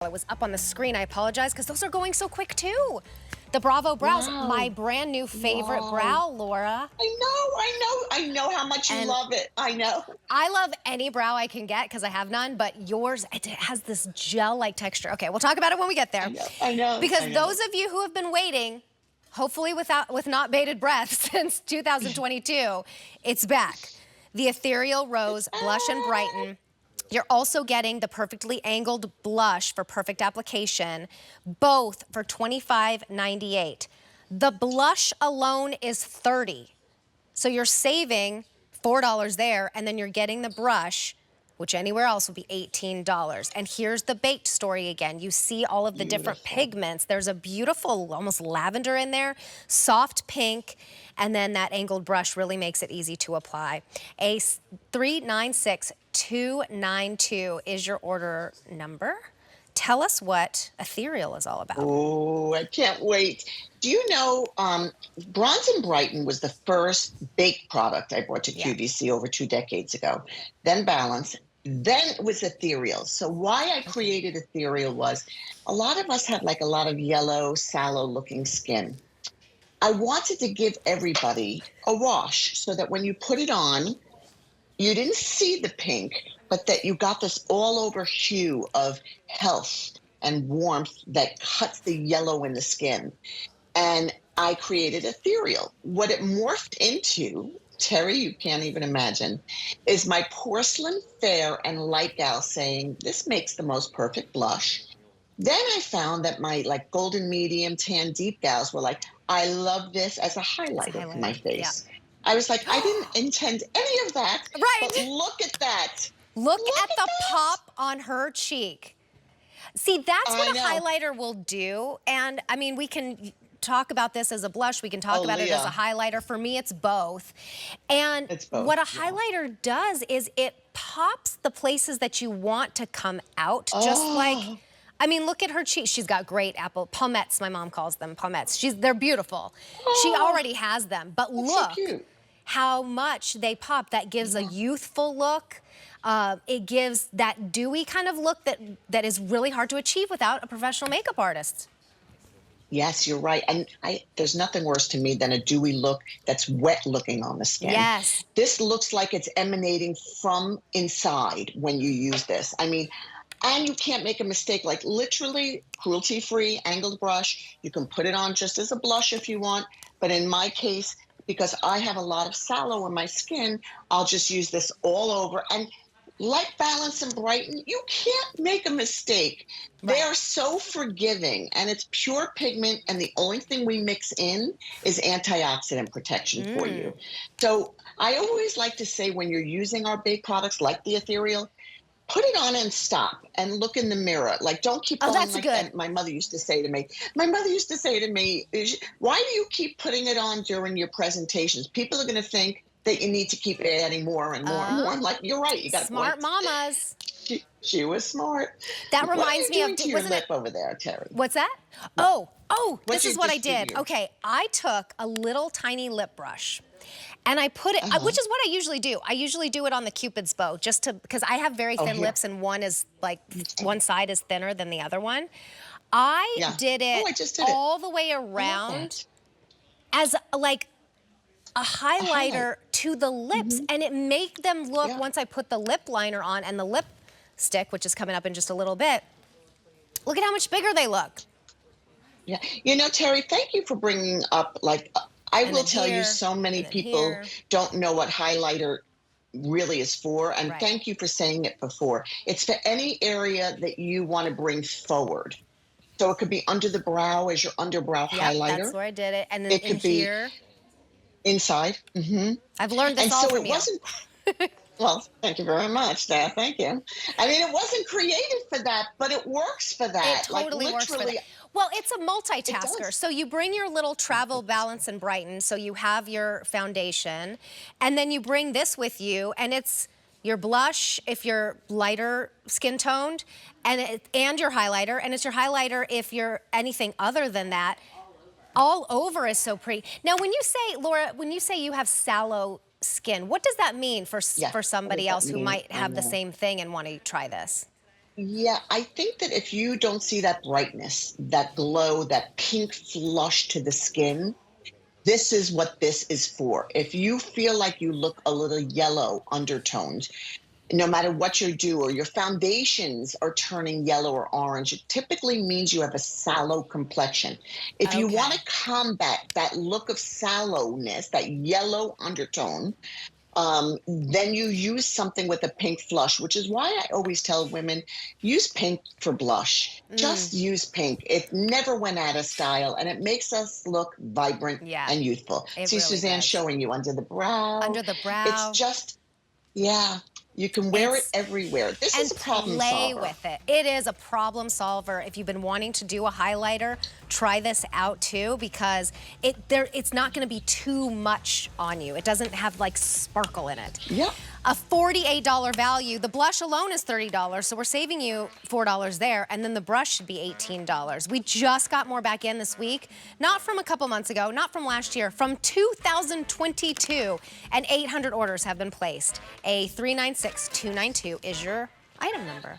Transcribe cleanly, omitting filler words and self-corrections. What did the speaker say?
It was up on the screen. I apologize because those are going so quick too. The Bravo brows, Wow. my brand new favorite brow, Laura. I know how much you love it. I know. I love any brow I can get because I have none, but yours, it has this gel-like texture. Okay, we'll talk about it when we get there. I know. Because those of you who have been waiting, hopefully with not bated breath since 2022, it's back. The Ethereal Rose Blush-N-Brighten. You're also getting the perfectly angled blush for perfect application, both for $25.98. The blush alone is $30. So you're saving $4 there, and then you're getting the brush, which anywhere else would be $18. And here's the baked story again. You see all of the different pigments. There's a beautiful, almost lavender in there, soft pink, and then that angled brush really makes it easy to apply. A 396292 is your order number. Tell us what Ethereal is all about. Oh, I can't wait. Do you know, Bronze-N-Brighten was the first baked product I brought to QVC over 2 decades ago. Then Balance. Then it was Ethereal. So why I created Ethereal was a lot of us have like a lot of yellow, sallow looking skin. I wanted to give everybody a wash so that when you put it on, you didn't see the pink, but that you got this all over hue of health and warmth that cuts the yellow in the skin. And I created Ethereal. What it morphed into, Terry, you can't even imagine, is my porcelain fair and light gal saying, this makes the most perfect blush. Then I found that my like golden medium tan deep gals were like, I love this as a highlighter for my face. Yeah. I was like, I didn't intend any of that. Right. But look at that. Look at the pop on her cheek. See, that's what a highlighter will do. And I mean, we can talk about this as a blush. We can talk about it as a highlighter. For me, it's both. And what a highlighter does is it pops the places that you want to come out, just like, I mean, look at her cheeks. She's got great apple palmettes. My mom calls them palmettes. They're beautiful. She already has them. But look how much they pop. That gives a youthful look. It gives that dewy kind of look that is really hard to achieve without a professional makeup artist. Yes, you're right. And there's nothing worse to me than a dewy look that's wet looking on the skin. Yes. This looks like it's emanating from inside when you use this. I mean, and you can't make a mistake, like literally cruelty-free angled brush. You can put it on just as a blush if you want. But in my case, because I have a lot of sallow in my skin, I'll just use this all over. And like Balance and Brighten, you can't make a mistake. Right. They are so forgiving, and it's pure pigment, and the only thing we mix in is antioxidant protection for you. So I always like to say when you're using our baked products like the Ethereal, put it on and stop and look in the mirror. Like, don't keep going like that. My mother used to say to me, why do you keep putting it on during your presentations? People are going to think that you need to keep adding more and more and more. I'm like, you're right. You got smart mamas. She was smart. That reminds me of your lip over there, Terry. What's that? Oh, this is what I did. Okay, I took a little tiny lip brush. And I put it, which is what I usually do. I usually do it on the Cupid's bow, just to, because I have very thin lips and one is like, one side is thinner than the other one. I did it all the way around as like a highlighter to the lips, and it made them look, once I put the lip liner on and the lipstick, which is coming up in just a little bit, look at how much bigger they look. Yeah, you know, Terry, thank you for bringing up, like, I will tell you, so many people don't know what highlighter really is for, and thank you for saying it before. It's for any area that you want to bring forward. So it could be under the brow as your underbrow highlighter. That's where I did it. And then it could be inside. I've learned this all from you. Well, thank you very much, Dad. Thank you. I mean, it wasn't created for that, but it works for that. It totally works for that. Well, it's a multitasker. So you bring your little travel Balance and Brighten, so you have your foundation, and then you bring this with you, and it's your blush if you're lighter skin toned, and your highlighter, and it's your highlighter if you're anything other than that. All over is so pretty. Now, when you say, Laura, when you say you have sallow skin, what does that mean for somebody else who might have the same thing and want to try this? Yeah, I think that if you don't see that brightness, that glow, that pink flush to the skin, this is what this is for. If you feel like you look a little yellow undertones, no matter what you do, or your foundations are turning yellow or orange, it typically means you have a sallow complexion. If you want to Okay. combat that look of sallowness, that yellow undertone, then you use something with a pink flush, which is why I always tell women use pink for blush. Mm, Just use pink. It never went out of style and it makes us look vibrant yeah, and youthful. it See, really Suzanne does. showing you under the brow. Under the It's brow. just, yeah, you can wear it It's everywhere. This is and a problem play solver. with it. It is a problem solver. If you've been wanting to do a highlighter, try this out too, because it's not going to be too much on you. It doesn't have like sparkle in it. Yep. A $48 value. The blush alone is $30, so we're saving you $4 there, and then the brush should be $18. We just got more back in this week, not from a couple months ago, not from last year, from 2022, and 800 orders have been placed. A 396292 is your item number.